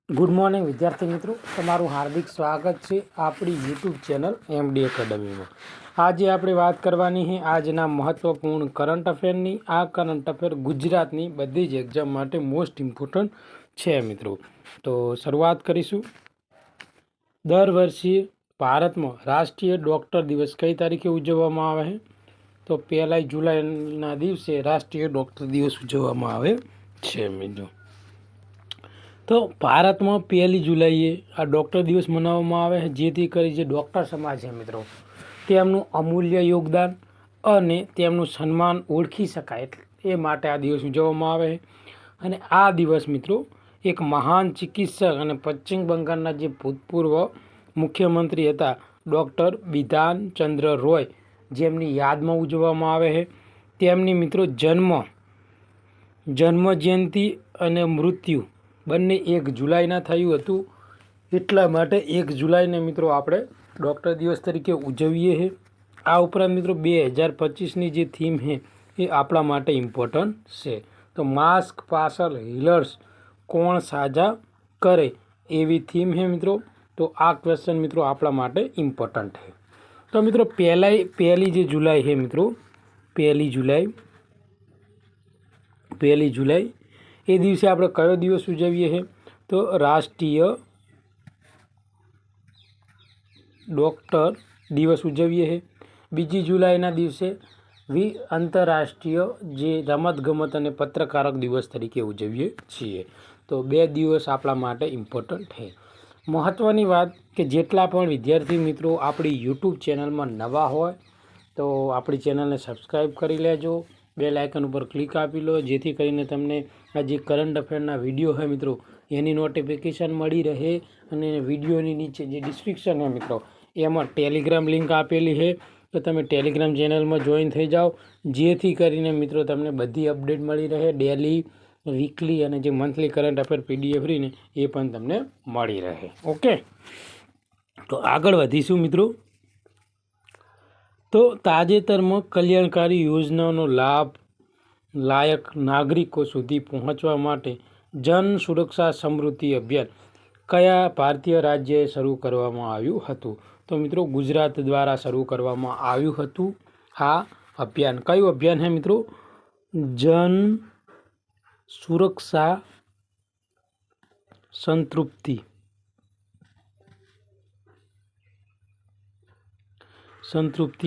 Good morning વિદ્યાર્થી મિત્રો, તમારું હાર્દિક સ્વાગત છે આપણી યુટ્યુબ ચેનલ એમડી એકેડમીમાં। આજે આપણે વાત કરવાની છે આજના મહત્વપૂર્ણ કરંટ અફેરની। આ કરંટ અફેર ગુજરાતની બધી જ એક્ઝામ માટે મોસ્ટ ઇમ્પોર્ટન્ટ છે મિત્રો। તો શરૂઆત કરીશું। દર વર્ષે ભારતમાં રાષ્ટ્રીય ડૉક્ટર દિવસ કઈ તારીખે ઉજવવામાં આવે છે? તો 1 જુલાઈના દિવસે રાષ્ટ્રીય ડૉક્ટર દિવસ ઉજવવામાં આવે છે મિત્રો। તો ભારતમાં 1 જુલાઈએ આ ડૉક્ટર દિવસ મનાવવામાં આવે છે, જેથી કરી જે ડૉક્ટર સમાજ છે મિત્રો તેમનું અમૂલ્ય યોગદાન અને તેમનું સન્માન ઓળખી શકાય એ માટે આ દિવસ ઉજવવામાં આવે છે। અને આ દિવસ મિત્રો એક મહાન ચિકિત્સક અને પશ્ચિમ બંગાળના જે ભૂતપૂર્વ મુખ્યમંત્રી હતા ડૉક્ટર બિધાન ચંદ્ર રોય, જેમની યાદમાં ઉજવવામાં આવે છે। તેમની મિત્રો જન્મજયંતિ અને મૃત્યુ બંને 1 જુલાઈના થયું હતું, એટલા માટે 1 જુલાઈને મિત્રો આપણે ડૉક્ટર દિવસ તરીકે ઉજવીએ છીએ। આ ઉપરાંત મિત્રો 2025ની જે થીમ છે એ આપણા માટે ઇમ્પોર્ટન્ટ છે। તો માસ્ક પાર્સલ હીલર્સ કોણ સાજા કરે એવી થીમ છે મિત્રો। તો આ ક્વેશ્ચન મિત્રો આપણા માટે ઇમ્પોર્ટન્ટ છે। તો મિત્રો પહેલી જે જુલાઈ છે મિત્રો, 1 જુલાઈ એ દિવસે આપણે કયો દિવસ ઉજવીએ છીએ? તો રાષ્ટ્રીય ડૉક્ટર દિવસ ઉજવીએ છીએ। 2 જુલાઈના દિવસે આંતરરાષ્ટ્રીય જે રમતગમત અને પત્રકારક દિવસ તરીકે ઉજવીએ છીએ। તો 2 દિવસ આપણા માટે ઇમ્પોર્ટન્ટ છે। મહત્ત્વની વાત કે જેટલા પણ વિદ્યાર્થી મિત્રો આપણી યુટ્યુબ ચેનલમાં નવા હોય તો આપણી ચેનલને સબસ્ક્રાઈબ કરી લેજો, બેલ આઇકન ઉપર ક્લિક આપી લો, જેથી કરીને તમને આ જે કરંટ અફેરના વિડીયો છે મિત્રો એની નોટિફિકેશન મળી રહે। અને વિડીયોની નીચે જે ડિસ્ક્રિપ્શન છે મિત્રો એમાં ટેલિગ્રામ લિંક આપેલી છે, તો તમે ટેલિગ્રામ ચેનલમાં જોઈન થઈ જાઓ, જેથી કરીને મિત્રો તમને બધી અપડેટ મળી રહે, ડેલી, વીકલી અને જે મંથલી કરંટ અફેર પીડીએફ રહીને એ પણ તમને મળી રહે। ઓકે, તો આગળ વધીશું મિત્રો। તો તાજેતરમાં કલ્યાણકારી યોજનાઓનો લાભ લાયક નાગરિકો સુધી પહોંચવા માટે જન સુરક્ષા સમૃદ્ધિ અભિયાન કયા ભારતીય રાજ્યએ શરૂ કરવામાં આવ્યું હતું? તો મિત્રો ગુજરાત દ્વારા શરૂ કરવામાં આવ્યું હતું આ અભિયાન। કયું અભિયાન છે મિત્રો? જન સુરક્ષા સંતૃપ્તિ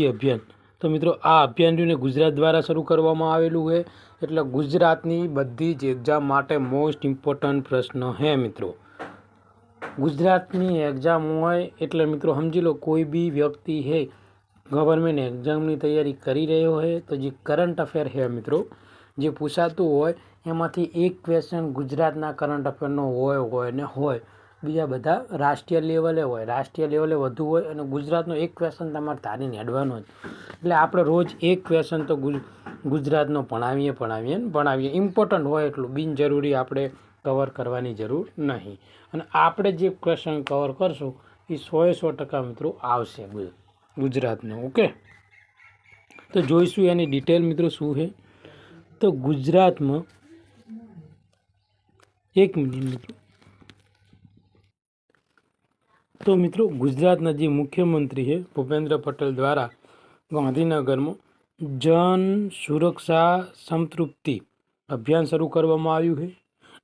અભિયાન। તો મિત્રો આ અભિયાન ગુજરાત દ્વારા શરૂ કરવામાં આવેલું છે, એટલે ગુજરાતની બધી જ એક્ઝામ માટે મોસ્ટ ઇમ્પોર્ટન્ટ પ્રશ્ન છે મિત્રો। ગુજરાતની એક્ઝામ હોય એટલે મિત્રો સમજી લો કોઈ બી વ્યક્તિ છે ગવર્મેન્ટ એક્ઝામની તૈયારી કરી રહ્યો હોય તો જે કરંટ અફેર છે મિત્રો જે પૂછાતું હોય એમાંથી એક ક્વેશ્ચન ગુજરાતના કરંટ અફેરનો હોય, બીજા બધા રાષ્ટ્રીય લેવલે હોય, રાષ્ટ્રીય લેવલે વધુ હોય અને ગુજરાતનો એક ક્વેશ્ચન તમારે તારીને હેડવાનો જ। એટલે આપણે રોજ એક ક્વેશ્ચન તો ગુજરાતનો ભણાવીએ ઇમ્પોર્ટન્ટ હોય એટલું, બિનજરૂરી આપણે કવર કરવાની જરૂર નહીં। અને આપણે જે ક્વેશ્ચન કવર કરશું એ 100% મિત્રો આવશે ગુજરાતનો। ઓકે, તો જોઈશું એની ડિટેલ મિત્રો શું છે। તો ગુજરાતમાં એક મિનિટ મિત્રો, તો મિત્રો ગુજરાતના જે મુખ્યમંત્રી છે ભૂપેન્દ્ર પટેલ દ્વારા ગાંધીનગરમાં જન સુરક્ષા સંતૃપ્તિ અભિયાન શરૂ કરવામાં આવ્યું છે।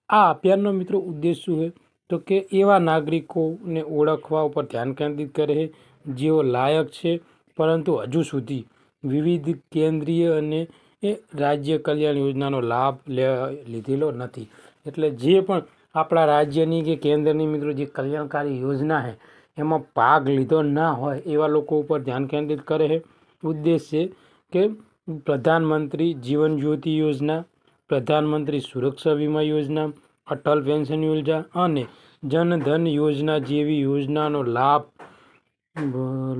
આ અભિયાનનો મિત્રો ઉદ્દેશ શું છે? તો કે એવા નાગરિકોને ઓળખવા ઉપર ધ્યાન કેન્દ્રિત કરે છે જેઓ લાયક છે પરંતુ હજુ સુધી વિવિધ કેન્દ્રીય અને રાજ્ય કલ્યાણ યોજનાનો લાભ લીધેલો નથી। એટલે જે પણ આપણા રાજ્યની કે કેન્દ્રની મિત્રો જે કલ્યાણકારી યોજના છે એમાં ભાગ લીધો ના હોય એવા લોકો ઉપર ધ્યાન કેન્દ્રિત કરે છે। ઉદ્દેશ છે કે પ્રધાનમંત્રી જીવન જ્યોતિ યોજના, પ્રધાનમંત્રી સુરક્ષા વીમા યોજના, અટલ પેન્શન યોજના અને જનધન યોજના જેવી યોજનાનો લાભ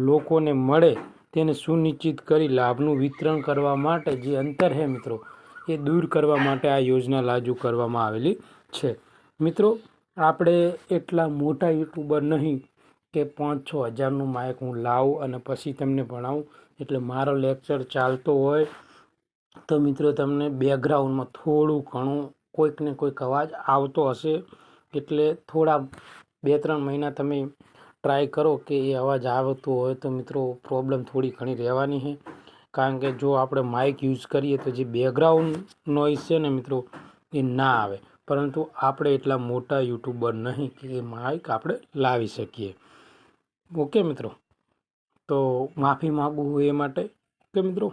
લોકોને મળે તેને સુનિશ્ચિત કરી લાભનું વિતરણ કરવા માટે જે અંતર છે મિત્રો એ દૂર કરવા માટે આ યોજના લાગુ કરવામાં આવેલી છે। મિત્રો આપણે એટલા મોટા યુટ્યુબર નહીં કે 5-6 હજારનું માઇક હું લાવું અને પછી તમને ભણાવું, એટલે મારો લેક્ચર ચાલતો હોય તો મિત્રો તમને બેકગ્રાઉન્ડમાં થોડું ઘણું કોઈક ને કોઈક અવાજ આવતો હશે, એટલે થોડા 2-3 મહિના તમે ટ્રાય કરો કે એ અવાજ આવતો હોય તો મિત્રો પ્રોબ્લેમ થોડી ઘણી રહેવાની છે, કારણ કે જો આપણે માઇક યુઝ કરીએ તો જે બેકગ્રાઉન્ડ નોઇઝ છે ને મિત્રો એ ના આવે, પરંતુ આપણે એટલા મોટા યુટ્યુબર નહીં કે એ માઇક આપણે લાવી શકીએ. ઓકે મિત્રો, તો માફી માગું એ માટે. ઓકે મિત્રો,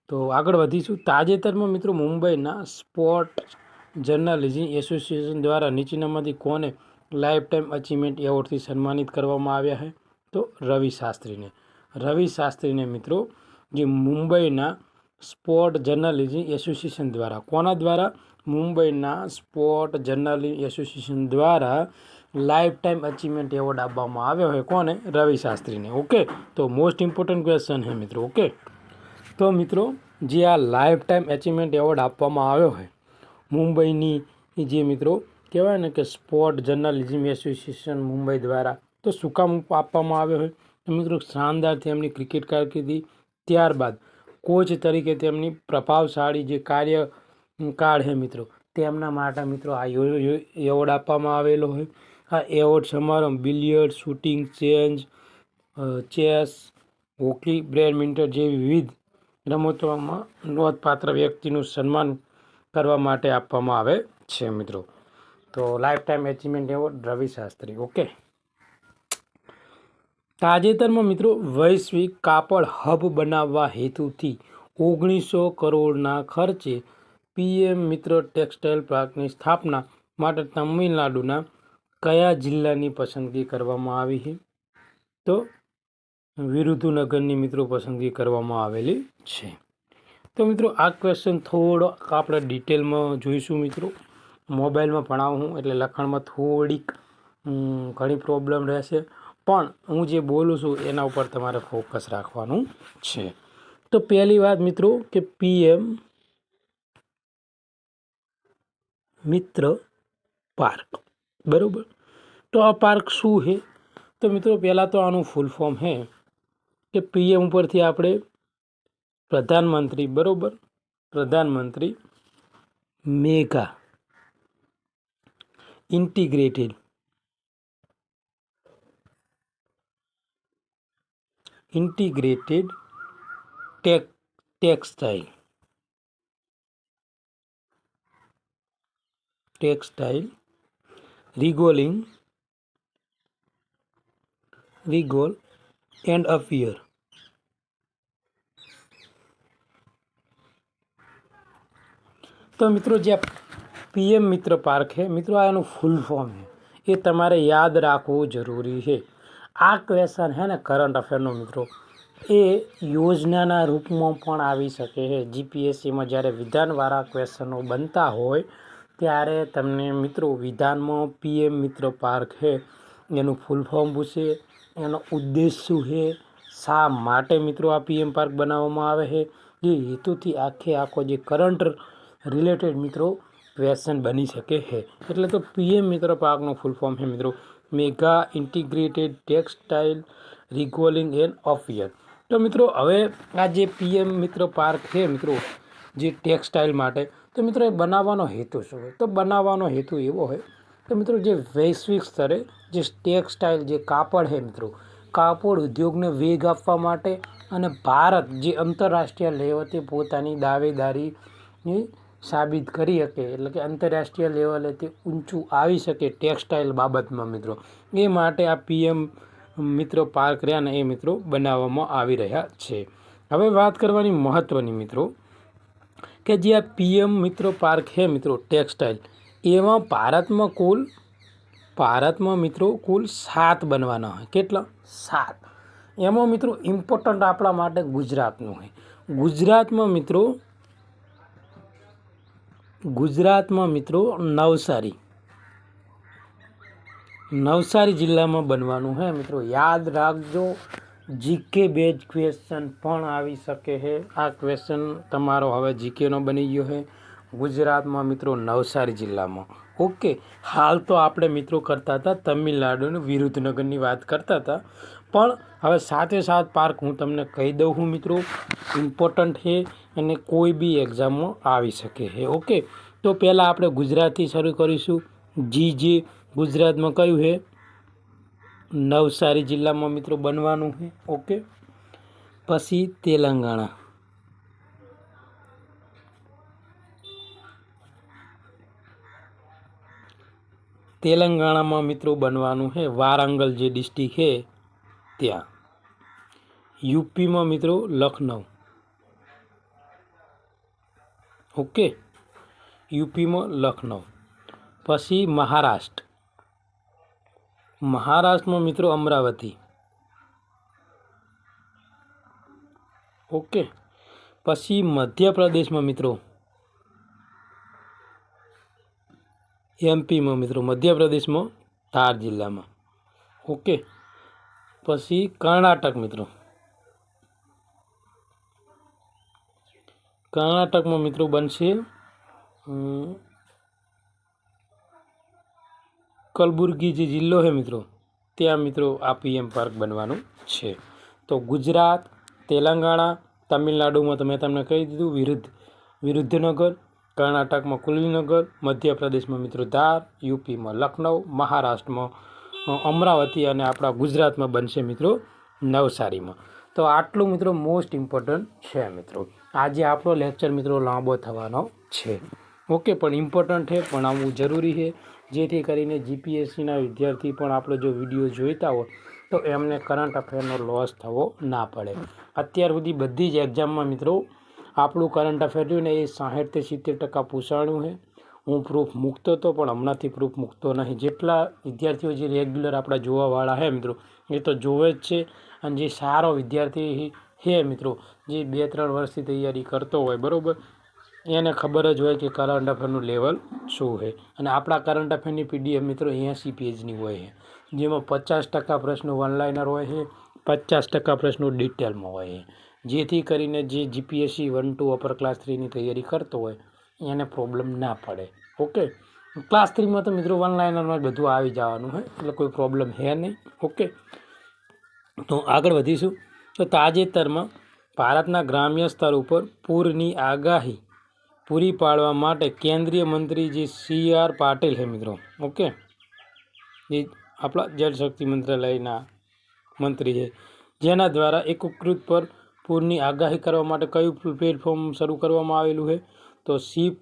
તો આગળ વધીશું. તાજેતરમાં મિત્રો મુંબઈના સ્પોર્ટ જર્નાલિઝમ એસોસિએશન દ્વારા નીચેનામાંથી કોને લાઈફ ટાઈમ અચીવમેન્ટ એવોર્ડથી સન્માનિત કરવામાં આવ્યા છે? તો રવિ શાસ્ત્રીને મિત્રો જે મુંબઈના સ્પોર્ટ જર્નાલિઝમ એસોસિએશન દ્વારા, કોના દ્વારા? મુંબઈના સ્પોર્ટ જર્નાલિઝમ એસોસિએશન દ્વારા લાઈફ ટાઈમ અચીવમેન્ટ એવોર્ડ આપવામાં આવ્યો છે. કોને? રવિ શાસ્ત્રીને. ઓકે, તો મોસ્ટ ઇમ્પોર્ટન્ટ ક્વેશ્ચન છે મિત્રો. ઓકે, તો મિત્રો જે આ લાઈફ ટાઈમ અચીવમેન્ટ એવોર્ડ આપવામાં આવ્યો છે મુંબઈની જે મિત્રો કહેવાય ને કે સ્પોર્ટ જર્નાલિઝમ એસોસિએશન મુંબઈ દ્વારા, તો શું કામ આપવામાં આવ્યો છે? તો મિત્રો શાનદાર તેમની ક્રિકેટ કારકિર્દી, ત્યારબાદ કોચ તરીકે તેમની પ્રભાવશાળી જે કાર્યકાળ છે મિત્રો, તેમના માટે મિત્રો આ એવોર્ડ આપવામાં આવેલો છે. આ એવોર્ડ સમારંભ billiard, shooting, chess, hockey, badminton જેવી વિવિધ રમતોમાં નોંધપાત્ર વ્યક્તિનું સન્માન કરવા માટે આપવામાં આવે છે મિત્રો. તો લાઈફ ટાઈમ અચીવમેન્ટ એવોર્ડ રવિ શાસ્ત્રી. ઓકે, તાજેતરમાં મિત્રો વૈશ્વિક કાપડ હબ બનાવવા હેતુથી 1900 કરોડના ખર્ચે પીએમ મિત્ર ટેક્સટાઇલ પાર્કની સ્થાપના માટે તમિલનાડુના કયા જિલ્લાની પસંદગી કરવામાં આવી છે? તો વિરુધુનગરની મિત્રો પસંદગી કરવામાં આવેલી છે. તો મિત્રો આ ક્વેશ્ચન થોડો આપણે ડિટેલમાં જોઈશું મિત્રો. મોબાઈલમાં ભણાવું એટલે લખાણમાં થોડીક ઘણી પ્રોબ્લેમ રહેશે, પણ હું જે બોલું છું એના ઉપર તમારે ફોકસ રાખવાનું છે. તો પહેલી વાત મિત્રો કે પીએમ મિત્ર પાર્ક, બરાબર. તો આ પાર્ક શું છે? તો મિત્રો પહેલાં તો આનું ફૂલ ફોર્મ છે કે પીએમ ઉપરથી આપણે પ્રધાનમંત્રી, બરાબર, પ્રધાનમંત્રી મેગા ઇન્ટિગ્રેટેડ ટેક્સટાઇલ રીગોલ એન્ડ અપિયર. તો મિત્રો જે પીએમ મિત્ર પાર્ક છે મિત્રો, આ એનું ફૂલ ફોર્મ છે, એ તમારે યાદ રાખવું જરૂરી છે. આ ક્વેશ્ચન છે ને કરંટ અફેરનો મિત્રો, એ યોજનાના રૂપમાં પણ આવી શકે છે. જીપીએસસીમાં જ્યારે વિધાનવાળા ક્વેશ્ચનો બનતા હોય ત્યારે તમને મિત્રો વિધાનમાં પીએમ મિત્ર પાર્ક છે એનું ફૂલ ફોર્મ પૂછે, એનો ઉદ્દેશ શું છે, શા માટે મિત્રો આ પીએમ પાર્ક બનાવવામાં આવે છે, એ હેતુથી આખો જે કરંટ રિલેટેડ મિત્રો ક્વેશ્ચન બની શકે છે. એટલે તો પીએમ મિત્ર પાર્કનું ફૂલ ફોર્મ છે મિત્રો મેગા ઇન્ટિગ્રેટેડ ટેક્સટાઇલ રીગોલિંગ એન્ડ અપિયર. તો મિત્રો હવે આ જે પીએમ મિત્ર પાર્ક છે મિત્રો જે ટેક્સટાઇલ માટે, તો મિત્રો એ બનાવવાનો હેતુ શું હોય? તો બનાવવાનો હેતુ એવો હોય તો મિત્રો જે વૈશ્વિક સ્તરે જે ટેક્સટાઇલ જે કાપડ છે મિત્રો, કાપડ ઉદ્યોગને વેગ આપવા માટે અને ભારત જે આંતરરાષ્ટ્રીય લેવલે પોતાની દાવેદારી સાબિત કરી શકે, એટલે કે આંતરરાષ્ટ્રીય લેવલે તે ઊંચું આવી શકે ટેક્સટાઇલ બાબતમાં મિત્રો, એ માટે આ પીએમ મિત્ર પાર્ક રહ્યા ને એ મિત્રો બનાવવામાં આવી રહ્યા છે. હવે વાત કરવાની મહત્ત્વની મિત્રો કે જે આ પીએમ મિત્ર પાર્ક છે મિત્રો ટેક્સટાઇલ, એમાં ભારતમાં મિત્રો કુલ 7 બનવાના હોય. કેટલા? 7. એમાં મિત્રો ઇમ્પોર્ટન્ટ આપણા માટે ગુજરાતનું હોય. ગુજરાતમાં મિત્રો નવસારી જિલ્લામાં બનવાનું છે મિત્રો. યાદ રાખજો, જીકે બેઝ ક્વેશ્ચન પણ આવી શકે છે. આ ક્વેશ્ચન તમારો હવે જીકેનો બની ગયો છે. ગુજરાતમાં મિત્રો નવસારી જિલ્લામાં. ઓકે, હાલ તો આપણે મિત્રો કરતા હતા તમિલનાડુની વિરુધનગરની વાત કરતા હતા, પણ હવે સાથે પાર્ક હું તમને કહી દઉં છું મિત્રો, ઇમ્પોર્ટન્ટ છે અને કોઈ બી એક્ઝામમાં આવી શકે છે. ઓકે, તો પહેલાં આપણે ગુજરાતથી શરૂ કરીશું. જી જે ગુજરાતમાં કયું છે? નવસારી જિલ્લામાં મિત્રો બનવાનું છે. ઓકે. પછી તેલંગાણા, તેલંગાણામાં મિત્રો બનવાનું છે વારંગલ જે ડિસ્ટ્રિક્ટ છે ત્યાં. યુપીમાં મિત્રો લખનઉ. ઓકે, યુપીમાં લખનઉ. પછી મહારાષ્ટ્રમાં મિત્રો અમરાવતી. ઓકે. પછી મધ્યપ્રદેશમાં મિત્રો એમપીમાં મિત્રો મધ્યપ્રદેશમાં ધાર જિલ્લામાં. ઓકે. પછી કર્ણાટક મિત્રો, કર્ણાટકમાં મિત્રો બનશે કલબુર્ગી જે જિલ્લો છે મિત્રો ત્યાં મિત્રો આ પીએમ પાર્ક બનવાનું છે. તો ગુજરાત, તેલંગાણા, તમિલનાડુમાં તો મેં તમને કહી દીધું વિરુદ્ધનગર, કર્ણાટકમાં કુલીનગર, મધ્યપ્રદેશમાં મિત્રો ધાર, યુપીમાં લખનઉ, મહારાષ્ટ્રમાં અમરાવતી અને આપણા ગુજરાતમાં બનશે મિત્રો નવસારીમાં. તો આટલું મિત્રો મોસ્ટ ઇમ્પોર્ટન્ટ છે મિત્રો. આજે આપણો લેક્ચર મિત્રો લાંબો થવાનો છે. ઓકે, પણ ઇમ્પોર્ટન્ટ છે, ભણાવવું જરૂરી છે, જેથી કરીને જીપીએસસીના વિદ્યાર્થી પણ આપણો જો વિડીયો જોઈતા હોય તો એમને કરંટ અફેરનો લોસ થવો ના પડે. અત્યાર સુધી બધી જ એક્ઝામમાં મિત્રો આપણું કરંટ અફેર રહ્યું ને એ 60-70% પૂછાણું છે. હું પ્રૂફ મૂકતો હતો પણ હમણાંથી પ્રૂફ મૂકતો નહીં. જેટલા વિદ્યાર્થીઓ જે રેગ્યુલર આપણા જોવાવાળા છે મિત્રો એ તો જોવે જ છે. અને જે સારો વિદ્યાર્થી છે મિત્રો જે 2-3 વર્ષથી તૈયારી કરતો હોય બરાબર, એને ખબર જ હોય કે કરંટ અફેરનું લેવલ શું છે. અને આપણા કરંટ અફેરની પીડીએફ મિત્રો 80 પેજની હોય છે, જેમાં 50% પ્રશ્નો વનલાઇનર હોય છે, 50% પ્રશ્નો ડિટેલમાં હોય છે, જેથી કરીને જે જીપીએસસી 1, 2 અપર ક્લાસ 3ની તૈયારી કરતો હોય એને પ્રોબ્લેમ ના પડે. ઓકે, ક્લાસ 3માં તો મિત્રો વનલાઇનરમાં બધું આવી જવાનું છે, એટલે કોઈ પ્રોબ્લેમ છે નહીં. ઓકે, તો આગળ વધીશું. તો તાજેતરમાં ભારતના ગ્રામ્ય સ્તર ઉપર પૂરની આગાહી પૂરી પાડવા માટે કેન્દ્રીય મંત્રી જે CR પાટીલ છે મિત્રો. ઓકે, જે આપણા જળશક્તિ મંત્રાલયના મંત્રી છે, જેના દ્વારા એકીકૃત પર પૂરની આગાહી કરવા માટે કયું પ્લેટફોર્મ શરૂ કરવામાં આવેલું છે? તો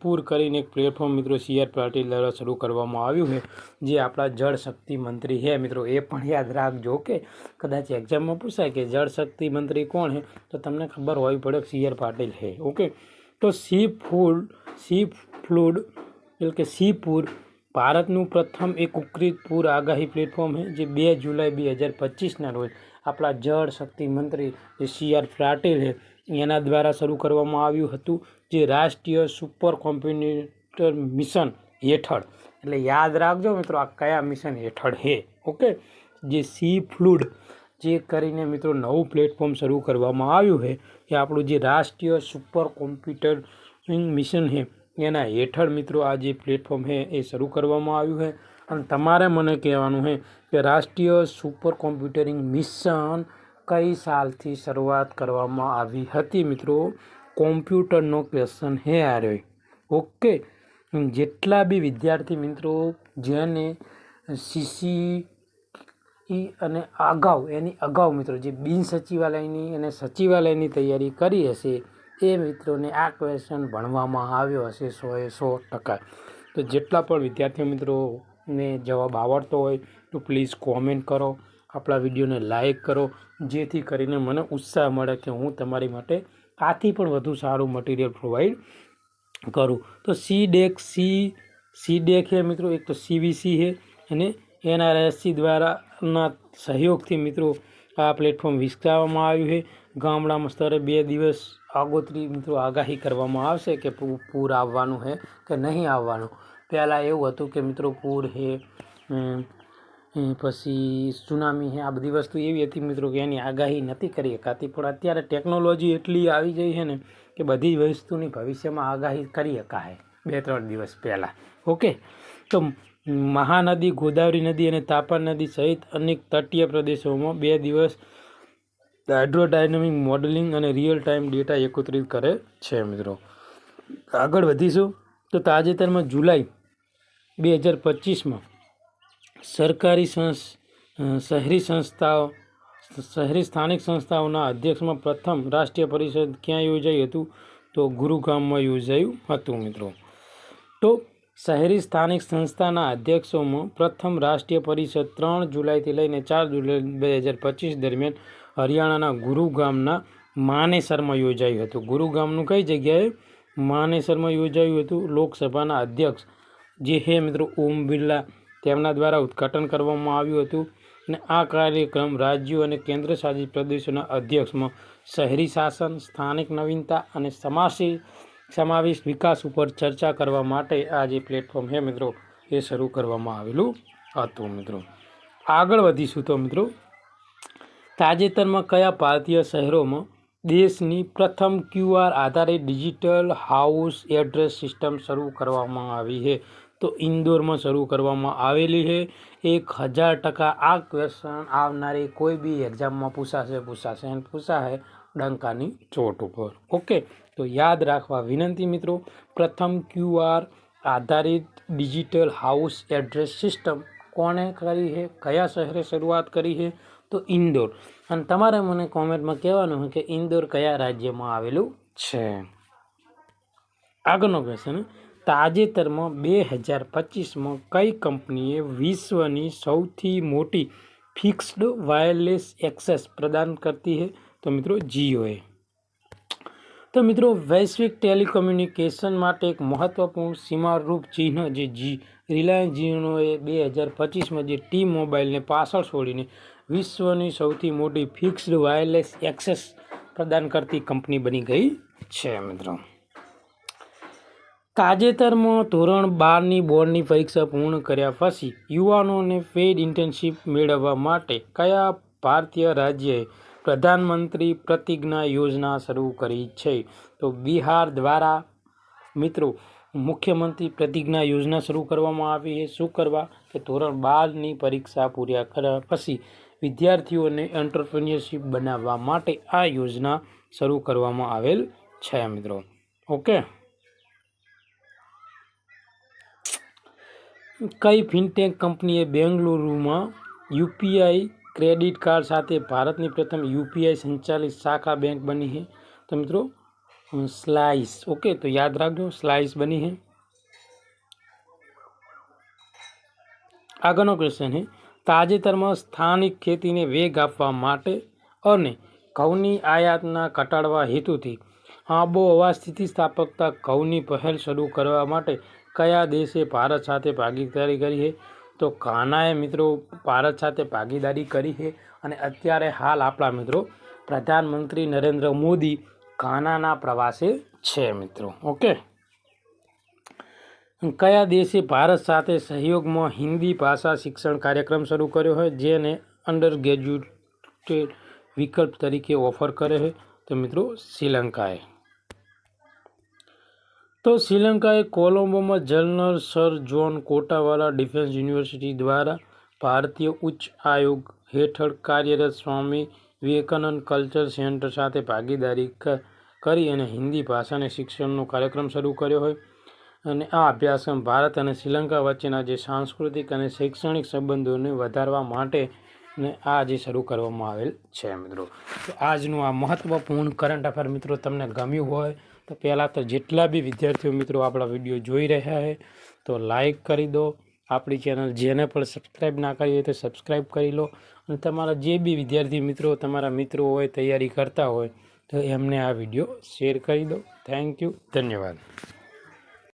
પૂર કરીને એક પ્લેટફોર્મ મિત્રો CR પાટીલ દ્વારા શરૂ કરવામાં આવ્યું છે, જે આપણા જળશક્તિ મંત્રી છે મિત્રો. એ પણ યાદ રાખજો કે કદાચ એક્ઝામમાં પૂછાય કે જળશક્તિ મંત્રી કોણ છે તો તમને ખબર હોવી પડે CR પાટીલ છે. ઓકે, તો ફ્લૂડ એટલે કે પૂર ભારતનું પ્રથમ એકીકૃત પૂર આગાહી પ્લેટફોર્મ છે, જે 2 જુલાઈ 2025ના રોજ આપણા જળ શક્તિ મંત્રી જે CR પાટીલ છે એના દ્વારા શરૂ કરવામાં આવ્યું હતું, જે રાષ્ટ્રીય સુપર કોમ્પ્યુટર મિશન હેઠળ. એટલે યાદ રાખજો મિત્રો આ કયા મિશન હેઠળ છે. ઓકે, જે ફ્લૂડ જે કરીને મિત્રો નવું પ્લેટફોર્મ શરૂ કરવામાં આવ્યું છે એ આપણું જે રાષ્ટ્રીય સુપર કોમ્પ્યુટર મિશન છે એના હેઠળ મિત્રો આ જે પ્લેટફોર્મ છે એ શરૂ કરવામાં આવ્યું છે. અને તમારે મને કહેવાનું છે કે રાષ્ટ્રીય સુપર કોમ્પ્યુટરિંગ મિશન કઈ સાલથી શરૂઆત કરવામાં આવી હતી મિત્રો? કોમ્પ્યુટરનો ક્વેશ્ચન છે આ રહ્યો. ઓકે, જેટલા બી વિદ્યાર્થી મિત્રો જેને CCE અને એની અગાઉ મિત્રો જે બિન સચિવાલયની અને સચિવાલયની તૈયારી કરી હશે એ મિત્રોને આ ક્વેશ્ચન ભણવામાં આવ્યો હશે 100%. તો જેટલા પણ વિદ્યાર્થી મિત્રોને જવાબ આવડતો હોય તો પ્લીઝ કોમેન્ટ કરો, આપણા વિડીયોને લાઈક કરો, જેથી કરીને મને ઉત્સાહ મળે કે હું તમારી માટે આથી પણ વધુ સારું મટીરિયલ પ્રોવાઈડ કરું. તો સીડેક છે મિત્રો, એક તો CVC છે અને NRSC દ્વારાના સહયોગથી મિત્રો આ પ્લેટફોર્મ વિકસાવવામાં આવ્યું છે. ગામડામાં સ્તરે 2 દિવસ આગોતરી મિત્રો આગાહી કરવામાં આવશે કે પૂર આવવાનું છે કે નહીં આવવાનું. પહેલાં એવું હતું કે મિત્રો પૂર છે પછી સુનામી છે, આ બધી વસ્તુ એવી હતી મિત્રો કે એની આગાહી નથી કરી શકાતી. પણ અત્યારે ટેકનોલોજી એટલી આવી ગઈ છે ને કે બધી જ વસ્તુની ભવિષ્યમાં આગાહી કરી શકાય 2-3 દિવસ પહેલાં. ઓકે, તો મહાનદી, ગોદાવરી નદી અને તાપર નદી સહિત અનેક તટીય પ્રદેશોમાં 2 દિવસ હાઇડ્રોડાયનેમિક મોડેલિંગ અને રિયલ ટાઈમ ડેટા એકત્રિત કરે છે મિત્રો. આગળ વધીશું. તો તાજેતરમાં જુલાઈ 2025 સરકારી શહેરી સ્થાનિક સંસ્થાઓના અધ્યક્ષમાં પ્રથમ રાષ્ટ્રીય પરિષદ ક્યાં યોજાયું હતું? તો ગુરુગ્રામમાં યોજાયું હતું મિત્રો. તો શહેરી સ્થાનિક સંસ્થાના અધ્યક્ષોમાં પ્રથમ રાષ્ટ્રીય પરિષદ 3 જુલાઈથી લઈને 4 જુલાઈ 2025 દરમિયાન હરિયાણાના ગુરુગ્રામના માનેસરમાં યોજાયું હતું. ગુરુગ્રામનું કઈ જગ્યાએ? માનેસરમાં યોજાયું હતું. લોકસભાના અધ્યક્ષ જે હે મિત્રો ઓમ બિરલા, તેમના દ્વારા ઉદ્ઘાટન કરવામાં આવ્યું હતું. અને આ કાર્યક્રમ રાજ્યો અને કેન્દ્ર શાસિત પ્રદેશોના અધ્યક્ષમાં શહેરી શાસન, સ્થાનિક નવીનતા અને સમાવેશ વિકાસ ઉપર ચર્ચા કરવા માટે આ જે પ્લેટફોર્મ છે મિત્રો એ શરૂ કરવામાં આવેલું હતું મિત્રો. આગળ વધીશું તો મિત્રો, તાજેતરમાં કયા ભારતીય શહેરોમાં દેશની પ્રથમ QR આધારિત ડિજિટલ હાઉસ એડ્રેસ સિસ્ટમ શરૂ કરવામાં આવી છે? તો ઇન્દોરમાં શરૂ કરવામાં આવેલી છે. 1000% આ ક્વેશ્ચન આવનારી કોઈ બી એક્ઝામમાં પૂછાશે ડંકાની ચોટ ઉપર. ઓકે, તો યાદ રાખવા વિનંતી મિત્રો, પ્રથમ QR આધારિત ડિજિટલ હાઉસ એડ્રેસ સિસ્ટમ કોણે કરી છે, કયા શહેરે શરૂઆત કરી છે? તો ઇન્દોર. અને તમારે મને કોમેન્ટમાં કહેવાનું હોય કે ઇન્દોર કયા રાજ્યમાં આવેલું છે. આગળનો ક્વેશ્ચન, તાજેતરમાં 2025માં કઈ કંપનીએ વિશ્વની સૌથી મોટી ફિક્સ્ડ વાયરલેસ એક્સેસ પ્રદાન કરતી છે? તો મિત્રો જીઓએ. તો મિત્રો વૈશ્વિક ટેલિકોમ્યુનિકેશન માટે એક મહત્વપૂર્ણ સીમારૂપ ચિહ્ન જે રિલાયન્સ જીઓએ 2025માં જે ટી મોબાઈલને પાછળ છોડીને વિશ્વની સૌથી મોટી ફિક્સ્ડ વાયરલેસ એક્સેસ પ્રદાન કરતી કંપની બની ગઈ છે મિત્રો. તાજેતરમાં ધોરણ 12ની બોર્ડની પરીક્ષા પૂર્ણ કર્યા પછી યુવાનોને પેઇડ ઇન્ટર્નશીપ મેળવવા માટે કયા ભારતીય રાજ્યએ પ્રધાનમંત્રી પ્રતિજ્ઞા યોજના શરૂ કરી છે? તો બિહાર દ્વારા મિત્રો મુખ્યમંત્રી પ્રતિજ્ઞા યોજના શરૂ કરવામાં આવી છે. શું કરવા? કે ધોરણ 12ની પરીક્ષા પૂર્યા કર્યા પછી વિદ્યાર્થીઓને એન્ટરપ્રેન્યોરશિપ બનાવવા માટે આ યોજના શરૂ કરવામાં આવેલ છે મિત્રો. ઓકે, કઈ ફિનટેક કંપનીએ બેંગલુરુમાં UPI ક્રેડિટ કાર્ડ સાથે ભારતની પ્રથમ UPI સંચાલિત શાખા બેંક બની છે? તો મિત્રો સ્લાઇસ. ઓકે, તો યાદ રાખજો, સ્લાઇસ બની છે. આગળનો ક્વેશ્ચન છે, તાજેતરમાં સ્થાનિક ખેતીને વેગ આપવા માટે અને ઘઉંની આયાતના ઘટાડવા હેતુથી આબોહવા સ્થિતિસ્થાપકતા ઘઉંની પહેલ શરૂ કરવા માટે કયા દેશે ભારત સાથે ભાગીદારી કરી છે? તો ઘાનાએ મિત્રો ભારત સાથે ભાગીદારી કરી છે. અને અત્યારે હાલ આપણા મિત્રો પ્રધાનમંત્રી નરેન્દ્ર મોદી ઘાનાના પ્રવાસે છે મિત્રો. ઓકે, કયા દેશે ભારત સાથે સહયોગમાં હિન્દી ભાષા શિક્ષણ કાર્યક્રમ શરૂ કર્યો છે, જેને અંડર ગ્રેજ્યુએટ વિકલ્પ તરીકે ઓફર કરે છે? તો મિત્રો શ્રીલંકાએ. તો શ્રીલંકાએ કોલંબોમાં general sir John Kotelawala defence university દ્વારા ભારતીય ઉચ્ચ આયોગ હેઠળ કાર્યરત સ્વામી વિવેકાનંદ કલ્ચર સેન્ટર સાથે ભાગીદારી કરી અને હિન્દી ભાષાને શિક્ષણનો કાર્યક્રમ શરૂ કર્યો હોય. અને આ અભ્યાસક્રમ ભારત અને શ્રીલંકા વચ્ચેના જે સાંસ્કૃતિક અને શૈક્ષણિક સંબંધોને વધારવા માટે આ જે શરૂ કરવામાં આવેલ છે મિત્રો. તો આજનું આ મહત્વપૂર્ણ કરંટ અફેર મિત્રો તમને ગમ્યું હોય તો પહેલાં તો જેટલા બી વિદ્યાર્થીઓ મિત્રો આપણા વિડીયો જોઈ રહ્યા છે તો લાઈક કરી દો. આપણી ચેનલ જેને પણ સબસ્ક્રાઈબ ના કરી હોય તો સબસ્ક્રાઈબ કરી લો. અને તમારા જે બી વિદ્યાર્થી મિત્રો તમારા મિત્રો હોય તૈયારી કરતા હોય તો એમને આ વિડીયો શેર કરી દો. થેન્ક યુ, ધન્યવાદ.